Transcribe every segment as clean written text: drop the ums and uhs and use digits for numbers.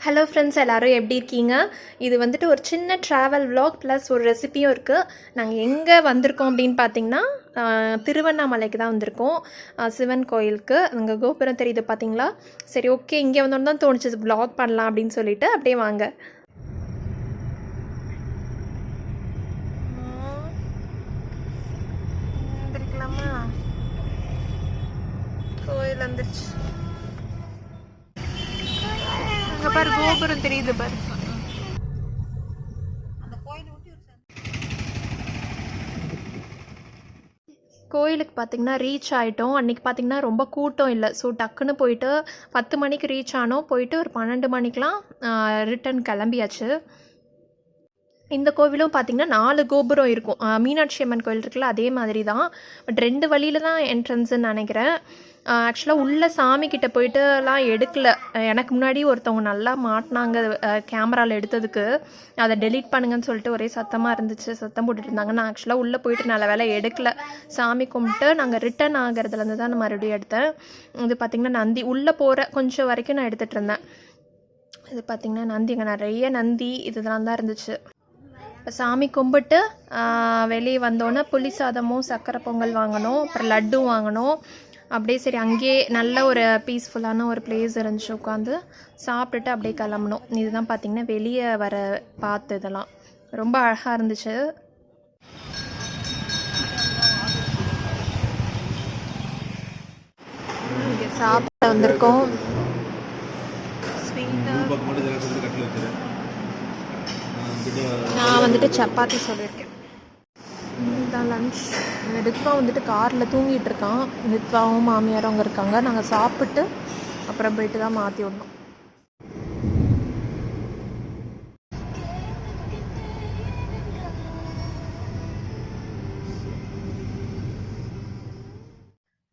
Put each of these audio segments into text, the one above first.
Hello friends, எல்லோரும் எப்படி இருக்கீங்க? இது வந்துட்டு ஒரு சின்ன ட்ராவல் vlog ப்ளஸ் ஒரு ரெசிபியும் இருக்குது. நாங்கள் எங்கே வந்திருக்கோம் அப்படின்னு பார்த்தீங்கன்னா, திருவண்ணாமலைக்கு தான் வந்திருக்கோம். சிவன் கோயிலுக்கு. அங்கே கோபுரம் தெரியுது பார்த்தீங்களா? சரி, ஓகே, இங்கே வந்தோன்னு தான் தோணுச்சு vlog பண்ணலாம் அப்படின்னு சொல்லிட்டு அப்படியே வாங்க. கோயில் வந்துருச்சு. பாரு, கோபுரம் தெரியுது பாரு. கோயிலுக்கு பார்த்திங்கன்னா ரீச் ஆகிட்டோம். அன்றைக்கி பார்த்திங்கன்னா ரொம்ப கூட்டம் இல்லை. ஸோ டக்குன்னு போயிட்டு 10 மணிக்கு ரீச் ஆனோம். போயிட்டு ஒரு 12 மணிக்கெலாம் ரிட்டன் கிளம்பியாச்சு. இந்த கோவிலும் பார்த்திங்கன்னா 4 கோபுரம் இருக்கும். மீனாட்சி அம்மன் கோயில் இருக்குல்ல, அதே மாதிரி தான். பட் 2 வழியில் தான் என்ட்ரன்ஸுன்னு நினைக்கிறேன். ஆக்சுவலாக உள்ளே சாமிக்கிட்ட போயிட்டுலாம் எடுக்கலை. எனக்கு முன்னாடி ஒருத்தவங்க நல்லா மாட்டினாங்க கேமராவில் எடுத்ததுக்கு. அதை டெலீட் பண்ணுங்கன்னு சொல்லிட்டு ஒரே சத்தமாக இருந்துச்சு, சத்தம் போட்டுட்டு இருந்தாங்க. நான் ஆக்சுவலாக உள்ளே போயிட்டு நல்ல வேலை எடுக்கலை. சாமி கும்பிட்டு நாங்கள் ரிட்டன் ஆகிறதுலேருந்து தான் நான் மறுபடியும் எடுத்தேன். இது பார்த்திங்கன்னா நந்தி உள்ளே போகிற கொஞ்சம் வரைக்கும் நான் எடுத்துகிட்டு இருந்தேன். இது பார்த்திங்கன்னா நந்தி, இங்கே நிறைய நந்தி இதெல்லாம் தான் இருந்துச்சு. இப்போ சாமி கும்பிட்டு வெளியே வந்தோன்னே புளி சாதமும் சக்கரை பொங்கல் வாங்கினோம். அப்புறம் லட்டும் வாங்கினோம். அப்படியே சரி, அங்கேயே நல்ல ஒரு பீஸ்ஃபுல்லான ஒரு பிளேஸ் இருந்துச்சு. உட்காந்து சாப்பிட்டுட்டு அப்படியே கிளம்பணும். இதுதான் பார்த்திங்கன்னா வெளியே வர பார்த்து இதெல்லாம் ரொம்ப அழகாக இருந்துச்சு. இங்கே சாப்பிட வந்திருக்கோம். நான் வந்துட்டு சப்பாத்தி சொல்லியிருக்கேன். இதுதான் லன்ச். ரித்வா வந்துட்டு காரில் தூங்கிட்டு இருக்கான். ரித்வாவும் மாமியாரும் அங்கே இருக்காங்க. நாங்கள் சாப்பிட்டு அப்புறம் போயிட்டு தான் மாற்றி விடணும்.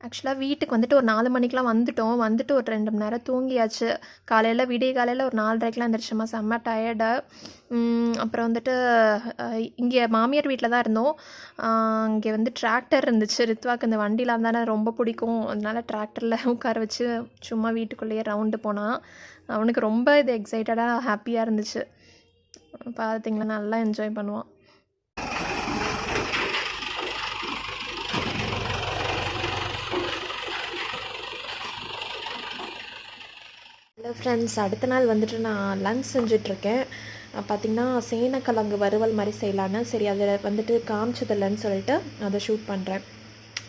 ஆக்சுவலாக வீட்டுக்கு வந்துட்டு ஒரு 4 மணிக்கெலாம் வந்துட்டோம். வந்துட்டு ஒரு 2 மணி நேரம் தூங்கியாச்சு. விடிய காலையில் ஒரு 4:30க்கெலாம் எழுந்திரிச்சோமா, செம்ம டயர்டு. அப்புறம் வந்துட்டு இங்கே மாமியார் வீட்டில் தான் இருந்தோம். இங்கே வந்து டிராக்டர் இருந்துச்சு. ரித்வாக்கு இந்த வண்டிலாம் தானே ரொம்ப பிடிக்கும். அதனால டிராக்டரில் உட்கார வச்சு சும்மா வீட்டுக்குள்ளேயே ரவுண்டு போனான். அவனுக்கு ரொம்ப இது எக்ஸைட்டடாக ஹாப்பியாக இருந்துச்சு. பார்த்திங்களா, நல்லா என்ஜாய் பண்ணுவான். ஹலோ ஃப்ரெண்ட்ஸ், அடுத்த நாள் வந்துட்டு நான் லன்ச் செஞ்சிட்ருக்கேன். பார்த்திங்கன்னா சேனக்கிழங்கு வறுவல் மாதிரி செய்யலான்னு சரி அதில் வந்துட்டு காமிச்சதில்லைன்னு சொல்லிட்டு அதை ஷூட் பண்ணுறேன்.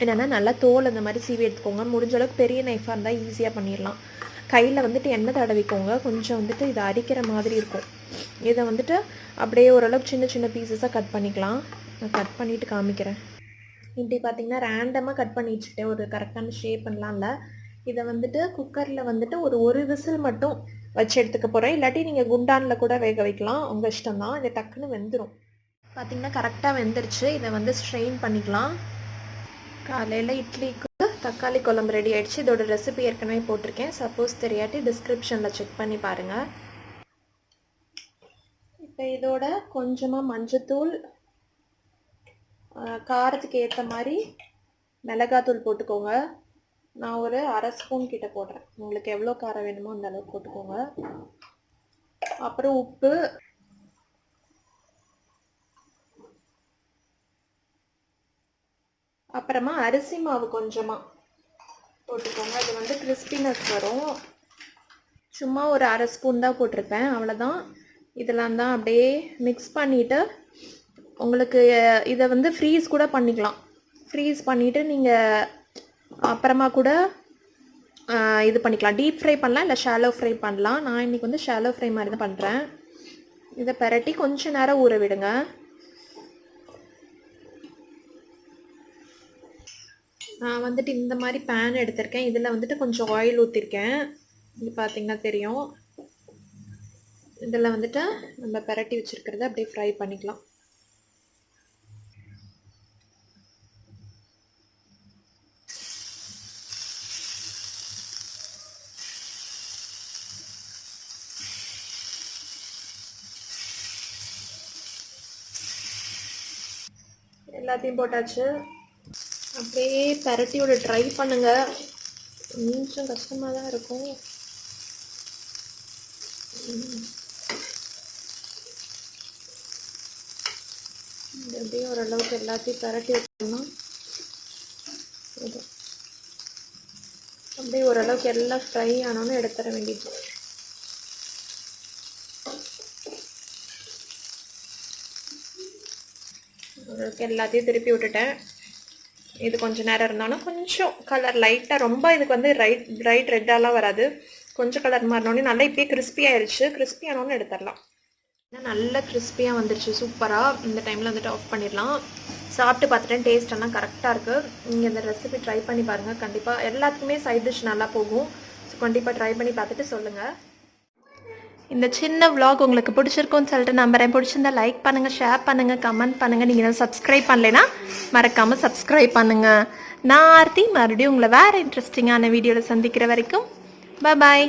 என்னென்னா நல்லா தோல் அந்த மாதிரி சீவி எடுத்துக்கோங்க. முடிஞ்ச அளவுக்கு பெரிய நைஃபாக இருந்தால் ஈஸியாக பண்ணிடலாம். கையில் வந்துட்டு எண்ணெய் தடவிக்கோங்க. கொஞ்சம் வந்துட்டு இதை அரிக்கிற மாதிரி இருக்கும். இதை வந்துட்டு அப்படியே ஓரளவுக்கு சின்ன சின்ன பீசஸாக கட் பண்ணிக்கலாம். நான் கட் பண்ணிவிட்டு காமிக்கிறேன். இப்படி பார்த்திங்கன்னா ரேண்டமாக கட் பண்ணி வச்சுட்டேன். ஒரு கரெக்டான ஷேப் பண்ணலாம் இல்லை. இதை வந்துட்டு குக்கரில் வந்துட்டு ஒரு விசில் மட்டும் வச்சு எடுத்துக்க போகிறேன். இல்லாட்டி நீங்கள் குண்டானில் கூட வேக வைக்கலாம், உங்கள் இஷ்டம்தான். இது டக்குன்னு வெந்துடும். பார்த்திங்கன்னா கரெக்டாக வெந்துருச்சு. இதை வந்து ஸ்ட்ரெயின் பண்ணிக்கலாம். காலையில் இட்லிக்கு தக்காளி குழம்பு ரெடி ஆகிடுச்சு. இதோட ரெசிபி ஏற்கனவே போட்டிருக்கேன். சப்போஸ் தெரியாட்டி டிஸ்கிரிப்ஷனில் செக் பண்ணி பாருங்கள். இப்போ இதோட கொஞ்சமாக மஞ்சத்தூள், காரத்துக்கு ஏற்ற மாதிரி மிளகாத்தூள் போட்டுக்கோங்க. நான் ஒரு 1/2 ஸ்பூன் கிட்ட போடுறேன். உங்களுக்கு எவ்வளோ காரம் வேணுமோ அந்த அளவுக்கு போட்டுக்கோங்க. அப்புறம் உப்பு, அப்புறமா அரிசி மாவு கொஞ்சமாக போட்டுக்கோங்க. அது வந்து கிறிஸ்பினஸ் வரும். சும்மா ஒரு 1/2 ஸ்பூன் தான் போட்டிருப்பேன், அவ்வளோதான். இதெல்லாம் தான் அப்படியே மிக்ஸ் பண்ணிவிட்டு உங்களுக்கு இதை வந்து ஃப்ரீஸ் கூட பண்ணிக்கலாம். ஃப்ரீஸ் பண்ணிவிட்டு நீங்கள் அப்புறமா கூட இது பண்ணிக்கலாம். டீப் ஃப்ரை பண்ணலாம், இல்லை ஷாலோ ஃப்ரை பண்ணலாம். நான் இன்றைக்கி வந்து ஷாலோ ஃப்ரை மாதிரி தான் பண்ணுறேன். இதை பரட்டி கொஞ்சம் நேரம் ஊற விடுங்க. நான் வந்துட்டு இந்த மாதிரி பேன் எடுத்திருக்கேன். இதில் வந்துட்டு கொஞ்சம் ஆயில் ஊற்றிருக்கேன். இது பார்த்திங்கன்னா தெரியும். இதில் வந்துட்டு நம்ம பரட்டி வச்சுருக்கிறத அப்படியே ஃப்ரை பண்ணிக்கலாம். எல்லாத்தையும் போட்டாச்சு. அப்படியே பரட்டியோட ட்ரை பண்ணுங்கள். கொஞ்சம் கஷ்டமாக தான் இருக்கும். அப்படியே ஓரளவுக்கு எல்லாத்தையும் பரட்டி வச்சோம்னா அப்படியே ஓரளவுக்கு எல்லாம் ஃப்ரை ஆனோன்னு எடுத்துட வேண்டியது. ஓரளவுக்கு எல்லாத்தையும் திருப்பி விட்டுட்டேன். இது கொஞ்சம் நேரம் இருந்தாலும் கொஞ்சம் கலர் லைட்டாக, ரொம்ப இதுக்கு வந்து பிரைட் ரெட்டாலாம் வராது, கொஞ்சம் கலர் மாறினோடனே நல்லா இப்போயே கிறிஸ்பி ஆயிடுச்சு. கிறிஸ்பி ஆனோன்னு எடுத்துடலாம். நல்லா கிறிஸ்பியாக வந்துருச்சு சூப்பராக. இந்த டைமில் வந்துட்டு ஆஃப் பண்ணிடலாம். சாப்பிட்டு பார்த்துட்டேன், டேஸ்ட் எல்லாம் கரெக்டாக இருக்குது. நீங்கள் இந்த ரெசிபி ட்ரை பண்ணி பாருங்கள். கண்டிப்பாக எல்லாத்துக்குமே சைட் டிஷ் நல்லா போகும். ஸோ கண்டிப்பாக ட்ரை பண்ணி பார்த்துட்டு சொல்லுங்கள். இந்த சின்ன vlog உங்களுக்கு பிடிச்சிருக்கும்னு சொல்லிட்டு நம்புறேன். பிடிச்சிருந்தா லைக் பண்ணுங்கள், ஷேர் பண்ணுங்கள், கமெண்ட் பண்ணுங்கள். நீங்கள் இன்னும் சப்ஸ்கிரைப் பண்ணலைன்னா மறக்காமல் சப்ஸ்கிரைப் பண்ணுங்கள். நான் ஆர்த்தி மறுபடியும் உங்களை வேறு இன்ட்ரெஸ்டிங்கான வீடியோவில் சந்திக்கிற வரைக்கும் பாய்.